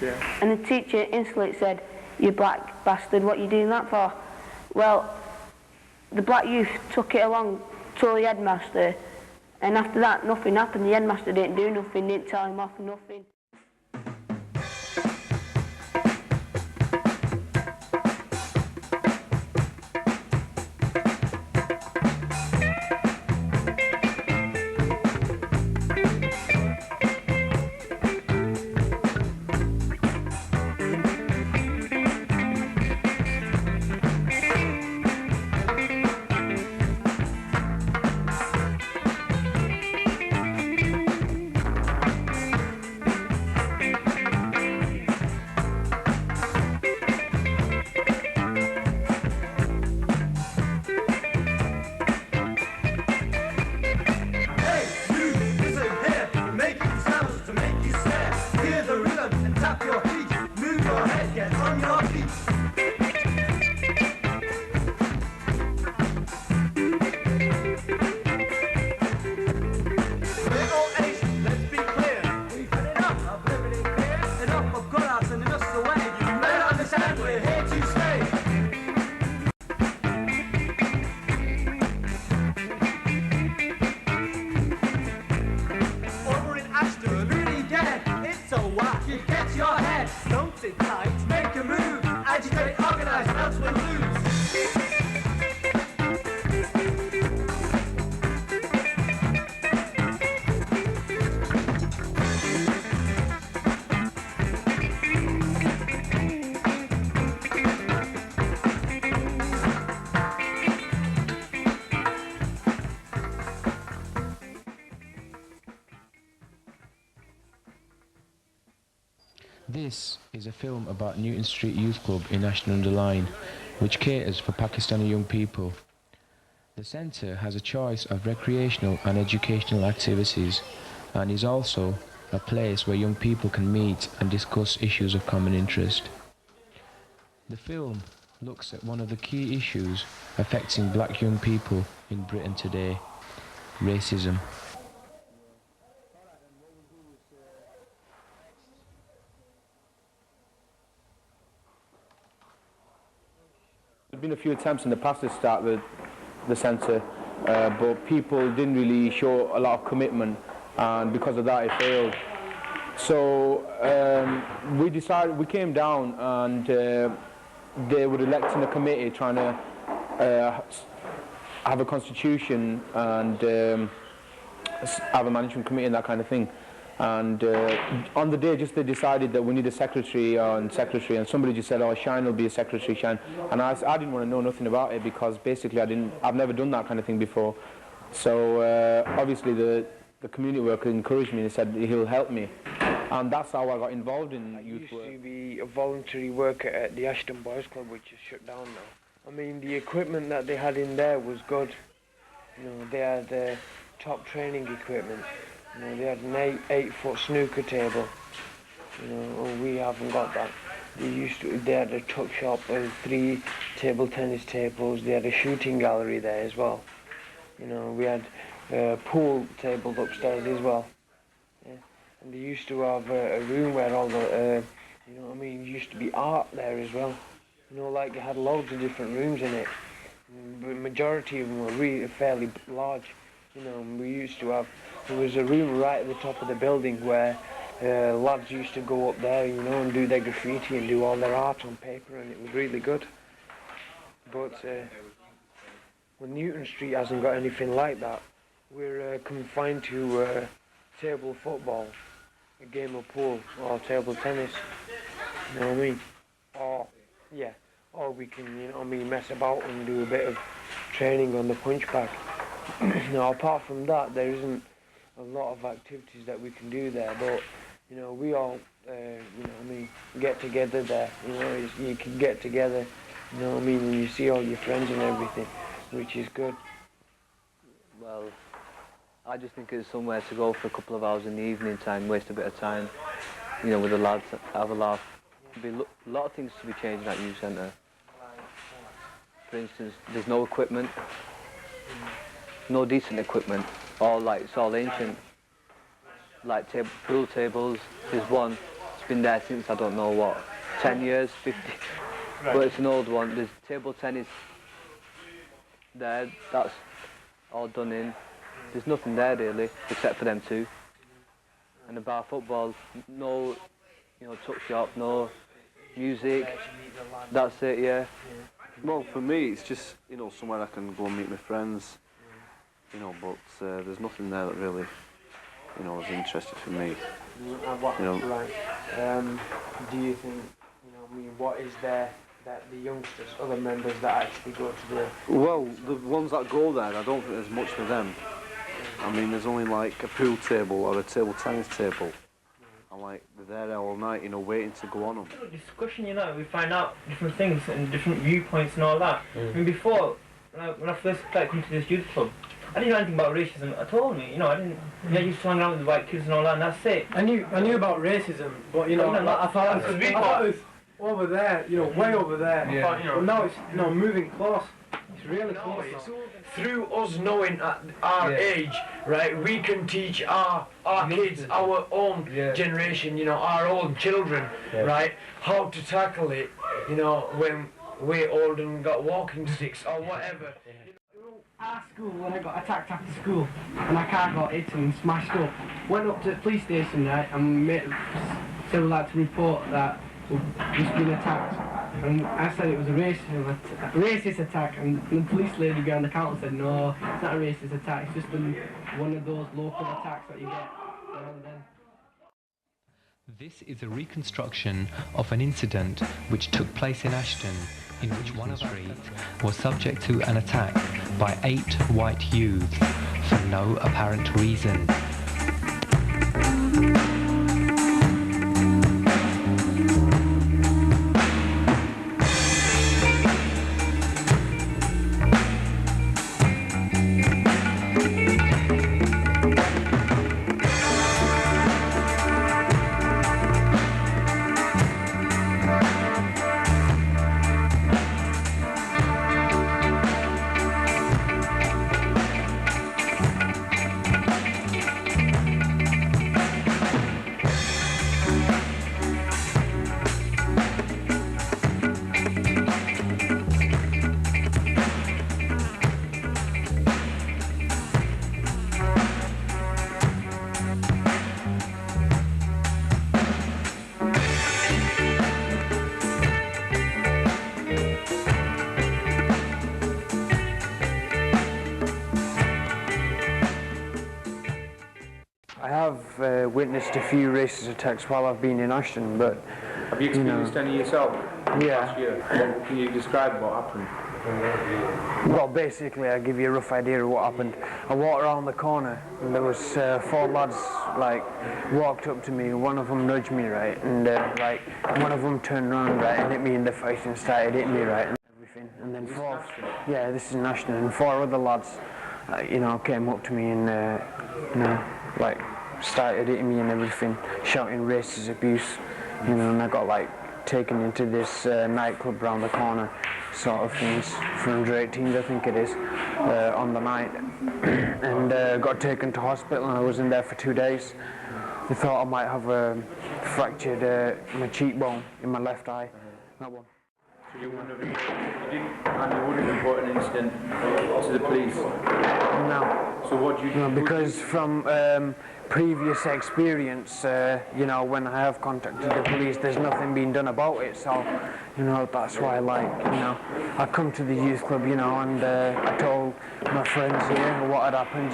Yeah. And the teacher instantly said, "You black bastard, what are you doing that for?" Well, the black youth took it along, told the headmaster, and after that nothing happened. The headmaster didn't do nothing, didn't tell him off, nothing. This is a film about Newton Street Youth Club in Ashton-under-Lyne, which caters for Pakistani young people. The centre has a choice of recreational and educational activities and is also a place where young people can meet and discuss issues of common interest. The film looks at one of the key issues affecting black young people in Britain today: racism. There's been a few attempts in the past to start the centre, but people didn't really show a lot of commitment, and because of that it failed. So we came down, and they were electing a committee trying to have a constitution and have a management committee and that kind of thing. And on the day, they decided that we need a secretary, and somebody just said, "Oh, Shine will be a secretary, Shine." And I didn't want to know nothing about it, because basically I've never done that kind of thing before. So obviously the community worker encouraged me and said he'll help me, and that's how I got involved in youth work. I used to be a voluntary worker at the Ashton Boys Club, which is shut down now. I mean, the equipment that they had in there was good. You know, they had top training equipment. You know, they had an 8-foot snooker table. You know, we haven't got that. They had a tuck shop with 3 table tennis tables. They had a shooting gallery there as well. You know, we had pool tables upstairs as well. Yeah. And they used to have a room where all the, you know what I mean, used to be art there as well. You know, like they had loads of different rooms in it. The majority of them were really fairly large. You know, there was a room right at the top of the building where lads used to go up there, you know, and do their graffiti and do all their art on paper, and it was really good. But well, Newton Street hasn't got anything like that. We're confined to table football, a game of pool, or table tennis, you know what I mean? Or we can, you know what I mean, mess about and do a bit of training on the punch bag. Now, apart from that, there isn't a lot of activities that we can do there, but, you know, we all, you know what I mean, get together there, you know, you can get together, you know what I mean, and you see all your friends and everything, which is good. Well, I just think it's somewhere to go for a couple of hours in the evening time, waste a bit of time, you know, with the lads, have a laugh. There'll be a lot of things to be changed in that youth centre. For instance, there's no equipment, no decent equipment, it's all ancient. Like pool tables, there's one, it's been there since, I don't know what, 10 years, 50, right. But it's an old one. There's table tennis there, that's all done in. There's nothing there really, except for them two. And the bar football, no, tuck shop, no music, that's it, yeah. Well, for me, it's just, somewhere I can go and meet my friends, but there's nothing there that really, is interested for me. Right. Do you think, what is there that the youngsters, other members that actually go to the... Well, the ones that go there, I don't think there's much for them. I mean, there's only like a pool table or a table tennis table. And like, they're there all night, waiting to go on them. Discussion, we find out different things and different viewpoints and all that. I mean, before, when I first started coming to this youth club, I didn't know anything about racism at all, mate. I didn't. I used to hang around with the white kids and all that, and that's it. I knew about racism, but I thought it was over there, way over there. Yeah. But now it's moving close. It's really close. Through us knowing at our age, right, we can teach our kids, our own generation, our own children, right, how to tackle it, when we're old and got walking sticks or whatever. Our school, when I got attacked after school, and my car got hit and smashed up, went up to the police station, right, and said we'd like to report that we've just been attacked. And I said it was a racist attack, and the police lady behind the counter said, no, it's not a racist attack, it's just one of those local attacks that you get now and then. This is a reconstruction of an incident which took place in Ashton, in which one of our street was subject to an attack by 8 white youths for no apparent reason. I have witnessed a few racist attacks while I've been in Ashton, but... Have you experienced any yourself last year? Can you describe what happened? Well, basically, I'll give you a rough idea of what happened. I walked around the corner, and there was 4 lads, walked up to me. One of them nudged me, right, and, one of them turned around, right, and hit me in the face and started hitting me, right, and everything. And then 4... Yeah, this is in Ashton, and 4 other lads, came up to me and, started hitting me and everything, shouting racist abuse, and I got taken into this nightclub round the corner, sort of things, for under 18s I think it is, on the night, and got taken to hospital, and I was in there for 2 days. They thought I might have fractured my cheekbone in my left eye. That one. So you wouldn't have reported an incident to the police? No. So what do you... No, because from previous experience, when I have contacted the police, there's nothing being done about it, so, that's why I come to the youth club, and I told my friends here what had happened,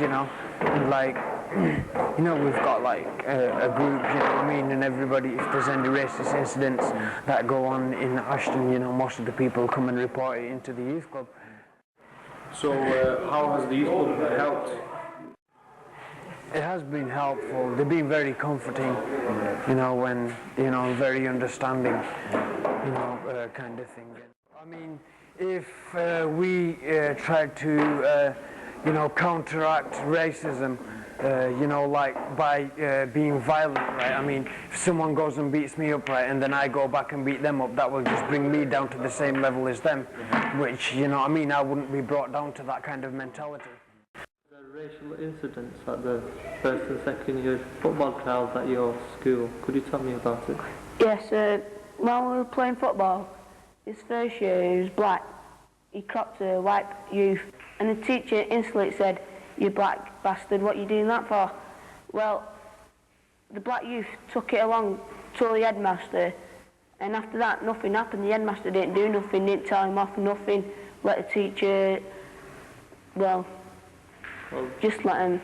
and we've got a group, and everybody, if there's any racist incidents that go on in Ashton, most of the people come and report it into the youth club. So how has the youth club helped? It has been helpful. They've been very comforting, when, very understanding, kind of thing. I mean, if we tried to, counteract racism, by being violent, right? I mean, if someone goes and beats me up, right, and then I go back and beat them up, that will just bring me down to the same level as them, which, I wouldn't be brought down to that kind of mentality. Racial incidents at the first and second year football trials at your school. Could you tell me about it? Yes, when we were playing football, his first year he was black. He cropped a white youth, and the teacher instantly said, "You black bastard, what are you doing that for?" Well, the black youth took it along, told the headmaster, and after that nothing happened. The headmaster didn't do nothing, didn't tell him off, nothing. Let the teacher, well, just let him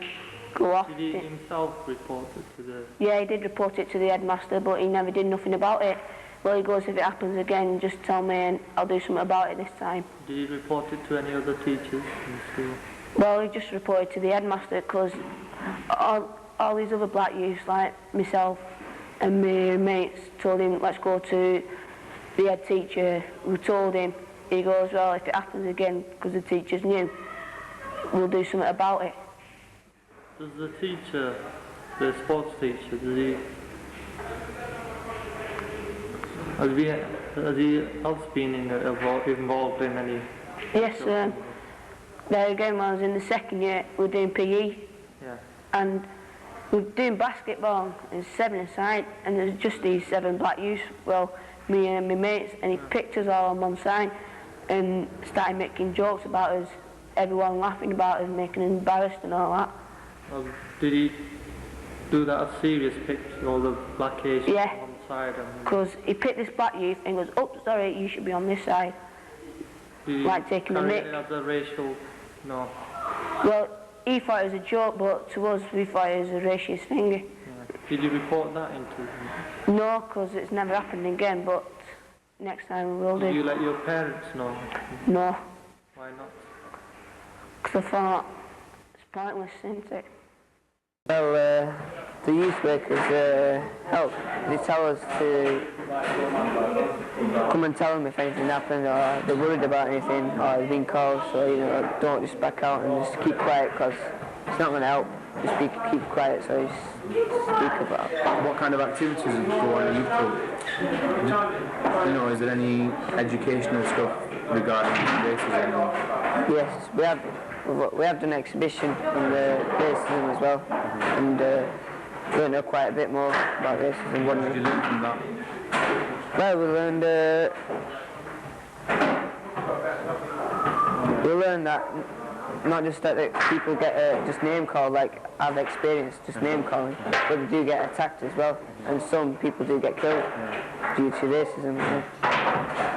go off. Did he himself report it to the... Yeah, he did report it to the headmaster, but he never did nothing about it. Well, he goes, if it happens again, just tell me and I'll do something about it this time. Did he report it to any other teachers in school? Well, he just reported to the headmaster because all these other black youths, like myself and my mates, told him, let's go to the head teacher who told him. He goes, well, if it happens again, because the teachers knew, we'll do something about it. Does the teacher, the sports teacher, has he else been involved in any... Yes, there again, when I was in the second year, we were doing PE. Yeah. And we were doing basketball, and it's 7-a-side, and there's just these 7 black youths, well, me and my mates, and he picked us all on one side and started making jokes about us, everyone laughing about us, making us embarrassed and all that. Did he do that as serious, pick all the black Asians on one side? Because he picked this black youth and goes, oh, sorry, you should be on this side. Like taking the mick. As a racial... No. Well, he thought it was a joke, but to us, we thought it was a racist thing. Yeah. Did you report that into him? No, because it's never happened again, but next time we will do. Did you let your parents know? No. Why not? Because I thought it's pointless, isn't it? Well, the youth workers help. They tell us to come and tell them if anything happened, or they're worried about anything, or they've been called, so, you know, don't just back out and just keep quiet, because it's not going to help. Just keep quiet, so just speak about it. What kind of activities go on in youth club? You know, is there any educational stuff regarding racism? Yes, we have done an exhibition on the racism as well, and learned quite a bit more about racism. What did you learn from that? Well, we learned that not just that people get just name called, like I've experienced just name calling, but they do get attacked as well, and some people do get killed due to racism. Yeah.